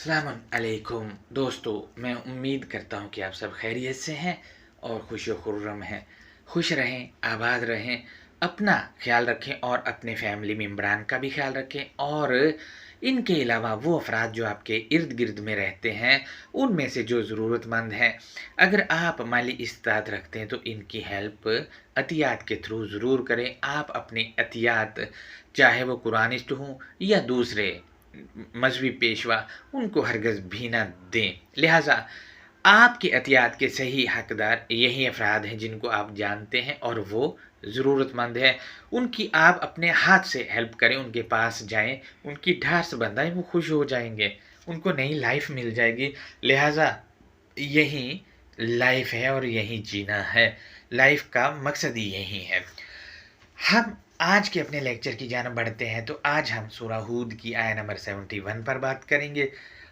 अस्सलाम अलैकुम दोस्तों, मैं उम्मीद करता हूँ कि आप सब खैरियत से हैं और खुश व खुर्रम हैं। खुश रहें, आबाद रहें, अपना ख्याल रखें और अपने फैमिली मेम्बरान का भी ख्याल रखें। और इनके अलावा वो अफराद जो आपके इर्द गिर्द में रहते हैं, उनमें से जो ज़रूरतमंद हैं, अगर आप माली इस्तात रखते हैं तो इनकी हेल्प अतियात के थ्रू ज़रूर करें। आप अपने अतियात, चाहे वो कुरानिस्ट हों या दूसरे मजहबी पेशवा, उनको हरगज़ भी ना दें। लिहाजा आपके अतियात के सही हकदार यही अफराद हैं जिनको आप जानते हैं और वो ज़रूरतमंद है। उनकी आप अपने हाथ से हेल्प करें, उनके पास जाएं, उनकी ढास बंधाएं, वो खुश हो जाएंगे, उनको नई लाइफ मिल जाएगी। लिहाजा यही लाइफ है और यही जीना है। लाइफ का मकसद ही यही है। हम आज के अपने लेक्चर की जानब बढ़ते हैं। तो आज हम सूरह हूद की आयत नंबर 71 पर बात करेंगे।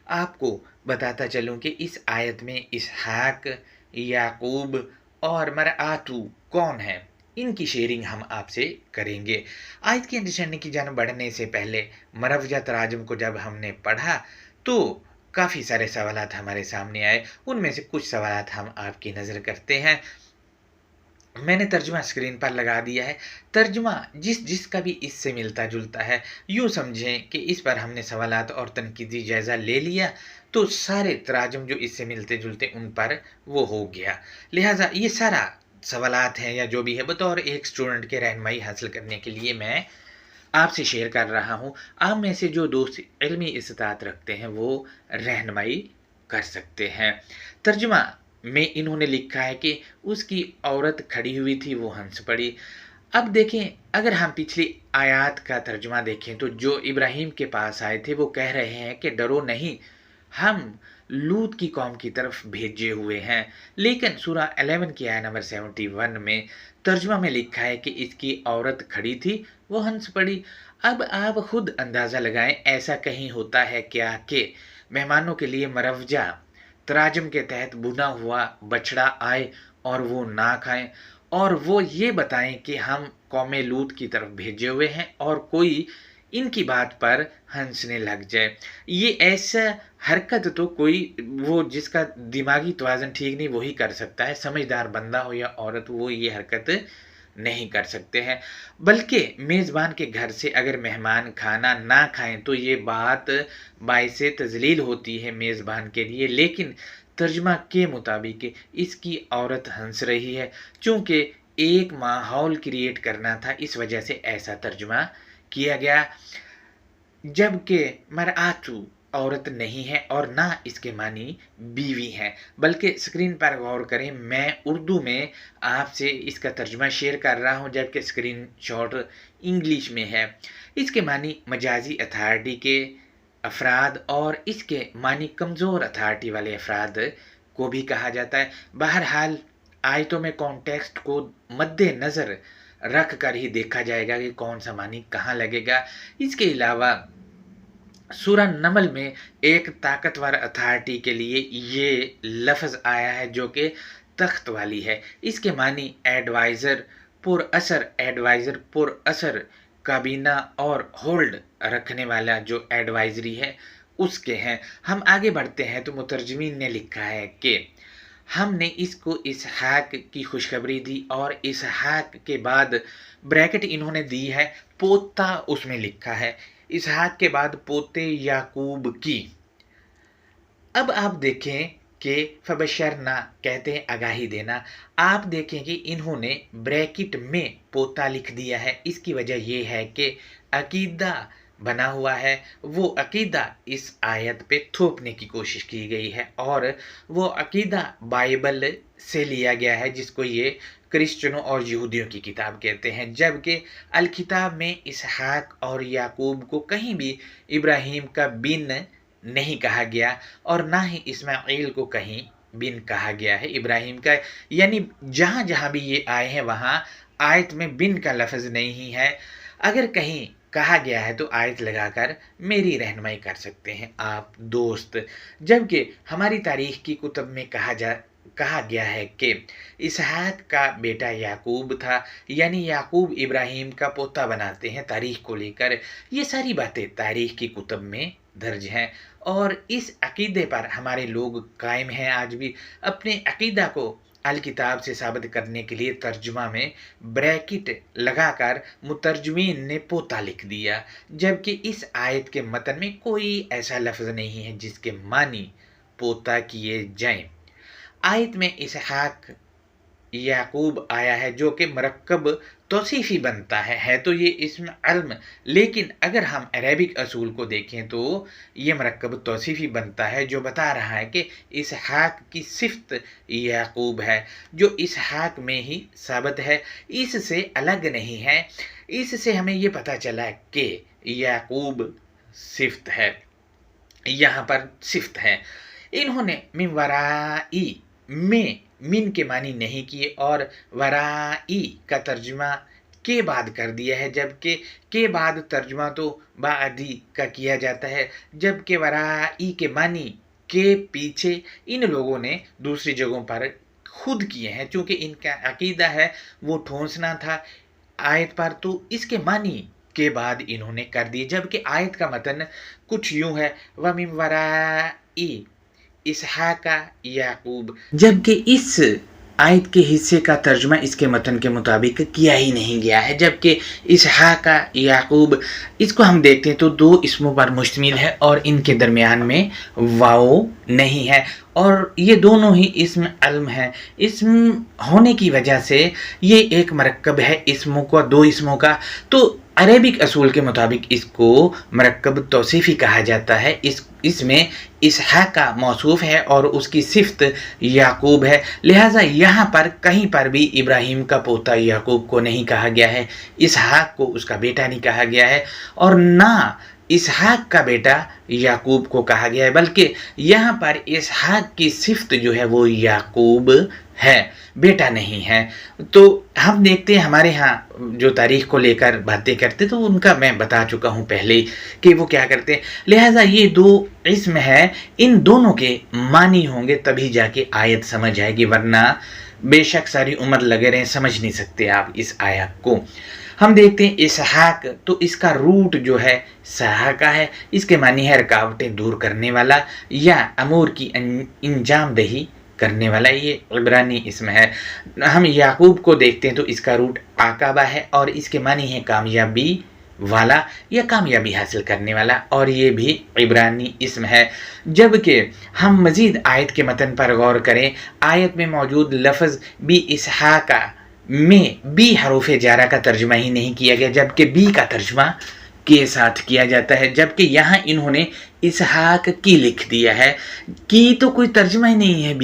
आपको बताता चलूं कि इस आयत में इसहाक, याकूब और मरआतू कौन है, इनकी शेयरिंग हम आपसे करेंगे। आयत की अंडरस्टैंडिंग की जानब बढ़ने से पहले मरवजा तराजुम को जब हमने पढ़ा तो काफ़ी सारे सवालात हमारे सामने आए। उनमें से कुछ सवालात हम आपकी नज़र करते हैं। मैंने तर्जुमा स्क्रीन पर लगा दिया है। तर्जुमा जिसका भी इससे मिलता जुलता है, यूँ समझें कि इस पर हमने सवालात और तनकीदी जायज़ा ले लिया तो सारे तराजुम जो इससे मिलते जुलते उन पर वो हो गया। लिहाजा ये सारा सवालात हैं या जो भी है, बतौर एक स्टूडेंट के रहनुमाई हासिल करने के लिए मैं आपसे शेयर कर रहा हूँ। आप में से जो दोस्त इल्मी इस्तात रखते हैं वो रहनुमाई कर सकते हैं। तर्जुमा में इन्होंने लिखा है कि उसकी औरत खड़ी हुई थी, वो हंस पड़ी। अब देखें, अगर हम पिछली आयत का तर्जुमा देखें तो जो इब्राहिम के पास आए थे वो कह रहे हैं कि डरो नहीं, हम लूत की कौम की तरफ भेजे हुए हैं। लेकिन सूरह 11 की आयत नंबर 71 में तर्जुमा में लिखा है कि इसकी औरत खड़ी थी, वो हंस पड़ी। अब आप खुद अंदाज़ा लगाएं, ऐसा कहीं होता है क्या कि मेहमानों के लिए मरवजा तराजम के तहत बुना हुआ बछड़ा आए और वो ना खाएं और वो ये बताएं कि हम कौम लूत की तरफ भेजे हुए हैं, और कोई इनकी बात पर हंसने लग जाए। ये ऐसा हरकत तो कोई वो जिसका दिमागी तवाज़न ठीक नहीं वही कर सकता है। समझदार बंदा हो या औरत, वो ये हरकत नहीं कर सकते हैं। बल्कि मेज़बान के घर से अगर मेहमान खाना ना खाएं तो ये बात बाइसे तजलील होती है मेज़बान के लिए। लेकिन तर्जुमा के मुताबिक इसकी औरत हंस रही है। चूँकि एक माहौल क्रिएट करना था, इस वजह से ऐसा तर्जुमा किया गया। जबकि मरआतू औरत नहीं है और ना इसके मानी बीवी है। बल्कि स्क्रीन पर गौर करें, मैं उर्दू में आपसे इसका तर्जुमा शेयर कर रहा हूँ, जबकि स्क्रीन शॉट इंग्लिश में है। इसके मानी मजाजी अथॉरिटी के अफराद और इसके मानी कमज़ोर अथॉरिटी वाले अफराद को भी कहा जाता है। बहरहाल आयतों में कॉन्टेक्स्ट को मद्देनज़र रख कर ही देखा जाएगा कि कौन सा मानी कहाँ लगेगा। इसके अलावा सूरह नमल में एक ताकतवर अथॉरिटी के लिए ये लफ्ज़ आया है जो कि तख्त वाली है। इसके मानी एडवाइज़र पुर असर काबीना और होल्ड रखने वाला जो एडवाइजरी है उसके हैं। हम आगे बढ़ते हैं तो मुतरजमीन ने लिखा है कि हमने इसको इसहाक की खुशखबरी दी, और इसहाक के बाद ब्रैकेट इन्होंने दी है पोता, उसमें लिखा है इसहाक के बाद पोते याकूब की। अब आप देखें कि फबशरना कहते हैं आगाही देना। आप देखें कि इन्होंने ब्रैकेट में पोता लिख दिया है। इसकी वजह यह है कि अकीदा बना हुआ है, वो अकीदा इस आयत पे थोपने की कोशिश की गई है, और वो अकीदा बाइबल से लिया गया है जिसको ये क्रिश्चियनों और यहूदियों की किताब कहते हैं। जबकि अल किताब में इसहाक और याकूब को कहीं भी इब्राहिम का बिन नहीं कहा गया और ना ही इस्माइल को कहीं बिन कहा गया है इब्राहिम का। यानी जहाँ जहाँ भी ये आए हैं वहाँ आयत में बिन का लफ्ज़ नहीं है। अगर कहीं कहा गया है तो आयत लगाकर मेरी रहनुमाई कर सकते हैं आप दोस्त। जबकि हमारी तारीख़ की कुतुब में कहा कहा गया है कि इसहाक का बेटा याकूब था, यानी याकूब इब्राहिम का पोता बनाते हैं तारीख को लेकर। ये सारी बातें तारीख की कुतुब में दर्ज हैं और इस अकीदे पर हमारे लोग कायम हैं आज भी। अपने अकीदा को अल किताब से साबित करने के लिए तर्जुमा में ब्रैकेट लगाकर मुतर्जमीन ने पोता लिख दिया, जबकि इस आयत के मतन में कोई ऐसा लफ्ज़ नहीं है जिसके मानी पोता किए जाएं। आयत में इसहाक याकूब आया है जो कि मरकब तौसीफ़ी बनता है तो ये इस्म अल्म, लेकिन अगर हम अरेबिक असूल को देखें तो ये मरकब तौसीफ़ी बनता है जो बता रहा है कि इसहाक की सिफ्त याकूब है, जो इसहाक में ही साबित है, इससे अलग नहीं है। इससे हमें ये पता चला कि याकूब सिफ्त है, यहाँ पर सिफ्त है। इन्होंने मिन वराई में मिन के मानी नहीं किए और वराई का तर्जुमा के बाद कर दिया है, जबकि के बाद तर्जुमा तो बादी का किया जाता है, जबकि वराई के मानी के पीछे इन लोगों ने दूसरी जगहों पर खुद किए हैं, चूँकि इनका अकीदा है वो ठोंसना था आयत पर, तो इसके मानी के बाद इन्होंने कर दिए। जबकि आयत का मतन कुछ यूँ है, व मिन वराई इसहाका याकूब, जबकि इस आयत के हिस्से का तर्जुमा इसके मतन के मुताबिक किया ही नहीं गया है। जबकि इसहाका याकूब, इसको हम देखते हैं तो दो इसमों पर मुश्तमिल है और इनके दरमियान में वाओ नहीं है और ये दोनों ही इस्म अल्म है। इस्म होने की वजह से ये एक मरकब है इस्मों का, दो इस्मों का, तो अरेबिक असूल के मुताबिक इसको मरकब तौसीफ़ी कहा जाता है। इसमें इसहाक का मौसूफ है और उसकी सिफ्त याकूब है, लिहाजा यहाँ पर कहीं पर भी इब्राहिम का पोता याकूब को नहीं कहा गया है, इसहाक को उसका बेटा नहीं कहा गया है और ना इसहाक का बेटा याकूब को कहा गया है, बल्कि यहाँ पर इसहाक की सिफ्त जो है वो याकूब है, बेटा नहीं है। तो हम देखते हैं हमारे यहाँ जो तारीख़ को लेकर बातें करते तो उनका मैं बता चुका हूँ पहले कि वो क्या करते हैं। लिहाजा ये दो इस्म है, इन दोनों के मानी होंगे तभी जाके आयत समझ आएगी, वरना बेशक सारी उम्र लगे रहें समझ नहीं सकते आप इस आयत को। हम देखते हैं इसहाक, तो इसका रूट जो है सहाका है, इसके मानी है रुकावटें दूर करने वाला या अमूर की अंजाम दही करने वाला, ये इब्रानी इसम है। हम याकूब को देखते हैं तो इसका रूट आकाबा है और इसके मानी है कामयाबी वाला या कामयाबी हासिल करने वाला और ये भी इब्रानी इसम है। जबकि हम मज़ीद आयत के मतन पर गौर करें, आयत में मौजूद लफ्ज़ बी इसहाका में बी हरूफ जारा का तर्जुमा ही नहीं किया गया, जबकि बी का तर्जुमा के साथ किया जाता है, जबकि यहाँ इन्होंने इसहाक की लिख दिया है। की तो कोई तर्जुमा ही नहीं है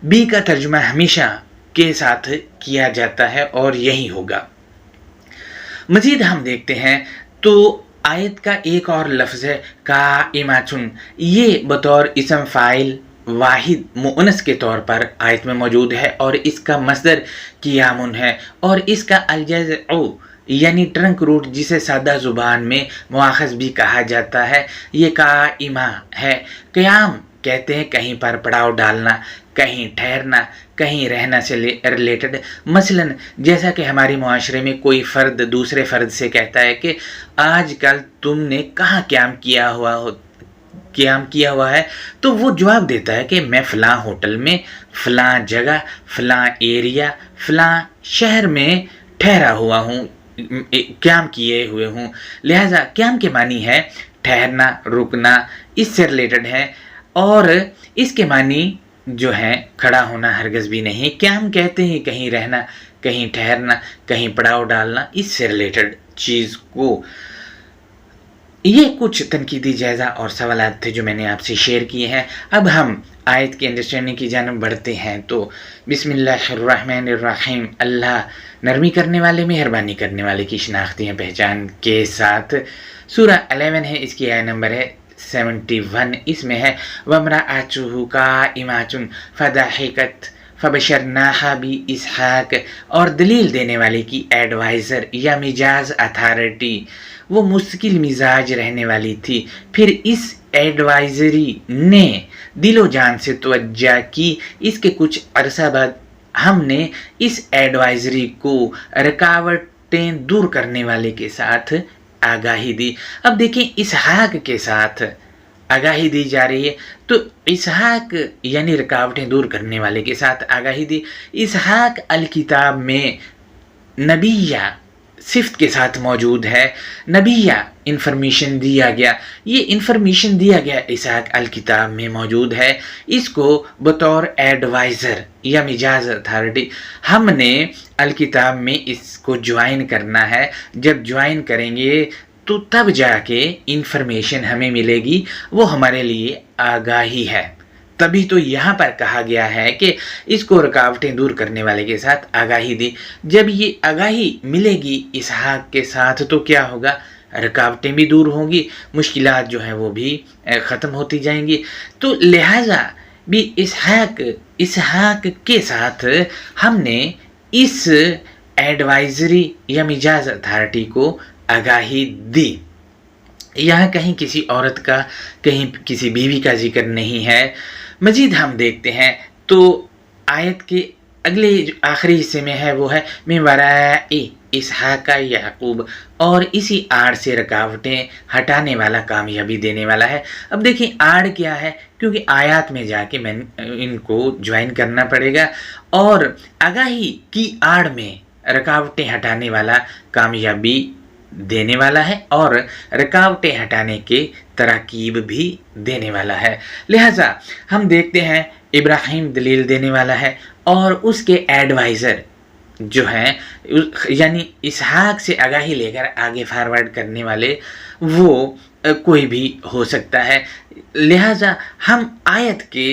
बी का तर्जुमा हमेशा के साथ किया जाता है और यही होगा। मज़ीद हम देखते हैं तो आयत का एक और लफ्ज़ है काइमातुन, ये बतौर इसम फ़ाइल वाहिद मुअन्नस के तौर पर आयत में मौजूद है और इसका मस्दर कियामुन है और इसका अलजज़उ यानी ट्रंक रूट जिसे सादा ज़ुबान में मुआख़ज़ भी कहा जाता है, ये काइमा है। क़याम कहते हैं कहीं पर पड़ाव डालना, कहीं ठहरना, कहीं रहना से रिलेटेड। मसलन जैसा कि हमारे मुआशरे में कोई फ़र्द दूसरे फ़र्द से कहता है कि आजकल तुमने कहाँ क़याम किया हुआ है, तो वो जवाब देता है कि मैं फ़लाँ होटल में, फ़लाँ जगह, फ़लाँ एरिया, फ़लाँ शहर में ठहरा हुआ हूँ, क़याम किए हुए हूँ। लिहाजा क़याम के मानी है ठहरना, रुकना, इससे रिलेटेड है और इसके मानी जो है खड़ा होना हरगज़ भी नहीं। क़याम कहते हैं कहीं रहना, कहीं ठहरना, कहीं पड़ाव डालना, इससे रिलेटेड चीज़ को। ये कुछ तनकीदी जायज़ा और सवालात थे जो मैंने आपसे शेयर किए हैं। अब हम आयत की अंडरस्टैंडिंग की जानब बढ़ते हैं। तो बिस्मिल्लाहिर्रहमानिर्रहीम, अल्लाह नरमी करने वाले मेहरबानी करने वाले की शनाख्ती पहचान के साथ। सूरह 11 है, इसकी आयत नंबर है 71। इसमें है वम्रअतुहु काइमातुन फदहिकत फबशरनाहा बि इसहाक, और दलील देने वाले की एडवाइज़र या मिजाज अथॉरिटी वो मुश्किल मिजाज रहने वाली थी, फिर इस ایڈوائزری نے دل و جان سے توجہ کی، اس کے کچھ عرصہ بعد ہم نے اس ایڈوائزری کو رکاوٹیں دور کرنے والے کے ساتھ آگاہی دی۔ اب دیکھیں اسحاق کے ساتھ آگاہی دی جا رہی ہے، تو اسحاق یعنی رکاوٹیں دور کرنے والے کے ساتھ آگاہی دی۔ اسحاق الکتاب میں نبیہ صفت کے ساتھ موجود ہے، نبیہ انفارمیشن دیا گیا، یہ انفارمیشن دیا گیا اسحاق الکتاب میں موجود ہے۔ اس کو بطور ایڈوائزر یا مجاز اتھارٹی ہم نے الکتاب میں اس کو جوائن کرنا ہے۔ جب جوائن کریں گے تو تب جا کے انفارمیشن ہمیں ملے گی، وہ ہمارے لیے آگاہی ہے۔ تبھی تو یہاں پر کہا گیا ہے کہ اس کو رکاوٹیں دور کرنے والے کے ساتھ آگاہی دی۔ جب یہ آگاہی ملے گی اسحاق کے ساتھ تو کیا ہوگا؟ رکاوٹیں بھی دور ہوں گی، مشکلات جو ہیں وہ بھی ختم ہوتی جائیں گی۔ تو لہٰذا بھی اسحاق کے ساتھ ہم نے اس ایڈوائزری یا مجاز اتھارٹی کو آگاہی دی۔ یہاں کہیں کسی عورت کا، کہیں کسی بیوی کا ذکر نہیں ہے۔ مزید ہم دیکھتے ہیں تو آیت کے اگلے جو آخری حصے میں ہے وہ ہے من وراء اسحاق یعقوب، اور اسی آڑ سے رکاوٹیں ہٹانے والا کامیابی دینے والا ہے۔ اب دیکھیں آڑ کیا ہے، کیونکہ آیات میں جا کے میں ان کو جوائن کرنا پڑے گا، اور آگاہی کی آڑ میں رکاوٹیں ہٹانے والا کامیابی دینے والا ہے، اور رکاوٹیں ہٹانے کے تراکیب بھی دینے والا ہے۔ لہٰذا ہم دیکھتے ہیں ابراہیم دلیل دینے والا ہے، اور اس کے ایڈوائزر جو ہیں یعنی اسحاق سے آگاہی لے کر آگے فارورڈ کرنے والے وہ کوئی بھی ہو سکتا ہے۔ لہٰذا ہم آیت کے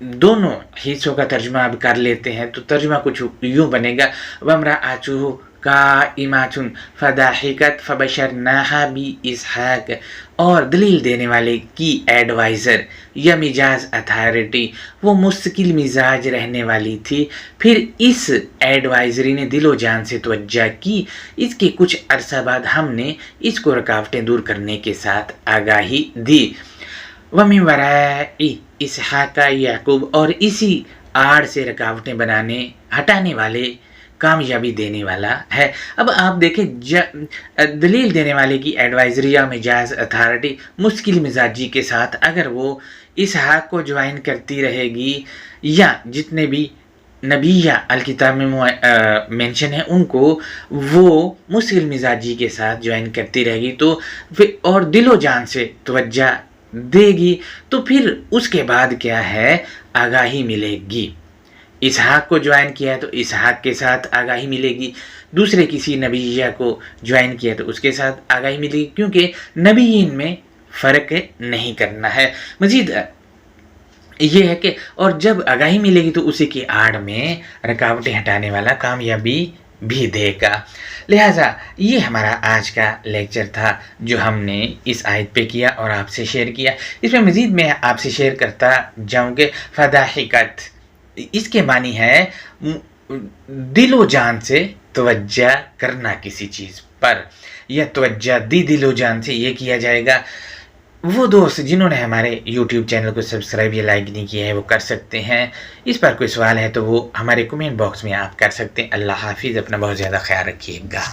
دونوں حصوں کا ترجمہ اب کر لیتے ہیں، تو ترجمہ کچھ یوں بنے گا وامرأتہ قائمۃ فضحکت فبشرناہا باسحاق، اور دلیل دینے والے کی ایڈوائزر یا مجاز اتھارٹی وہ مستقل مزاج رہنے والی تھی، پھر اس ایڈوائزری نے دل و جان سے توجہ کی، اس کے کچھ عرصہ بعد ہم نے اس کو رکاوٹیں دور کرنے کے ساتھ آگاہی دی۔ وَمِن وَرَاءِ اسحاق یعقوب، اور اسی آڑ سے رکاوٹیں ہٹانے والے کامیابی دینے والا ہے۔ اب آپ دیکھیں دلیل دینے والے کی ایڈوائزری یا مجاز اتھارٹی مشکل مزاجی کے ساتھ اگر وہ اسحاق کو جوائن کرتی رہے گی، یا جتنے بھی نبیہ الکتاب میں مینشن ہے ان کو وہ مشکل مزاجی کے ساتھ جوائن کرتی رہے گی تو اور دل و جان سے توجہ دے گی، تو پھر اس کے بعد کیا ہے؟ آگاہی ملے گی۔ اسحاق کو جوائن کیا ہے تو اسحاق کے ساتھ آگاہی ملے گی، دوسرے کسی نبیہ کو جوائن کیا تو اس کے ساتھ آگاہی ملے گی، کیونکہ نبیین میں فرق نہیں کرنا ہے۔ مزید یہ ہے کہ اور جب آگاہی ملے گی تو اسی کی آڑ میں رکاوٹیں ہٹانے والا کامیابی بھی دے گا۔ لہٰذا یہ ہمارا آج کا لیکچر تھا جو ہم نے اس آیت پہ کیا اور آپ سے شیئر کیا۔ اس میں مزید میں آپ سے شیئر کرتا جاؤں کہ فضحکت اس کے معنی ہے دل و جان سے توجہ کرنا کسی چیز پر، یا توجہ دی دل و جان سے، یہ کیا جائے گا۔ وہ دوست جنہوں نے ہمارے یوٹیوب چینل کو سبسکرائب یا لائک نہیں کیا ہے وہ کر سکتے ہیں۔ اس پر کوئی سوال ہے تو وہ ہمارے کمنٹ باکس میں آپ کر سکتے ہیں۔ اللہ حافظ، اپنا بہت زیادہ خیال رکھیے گا۔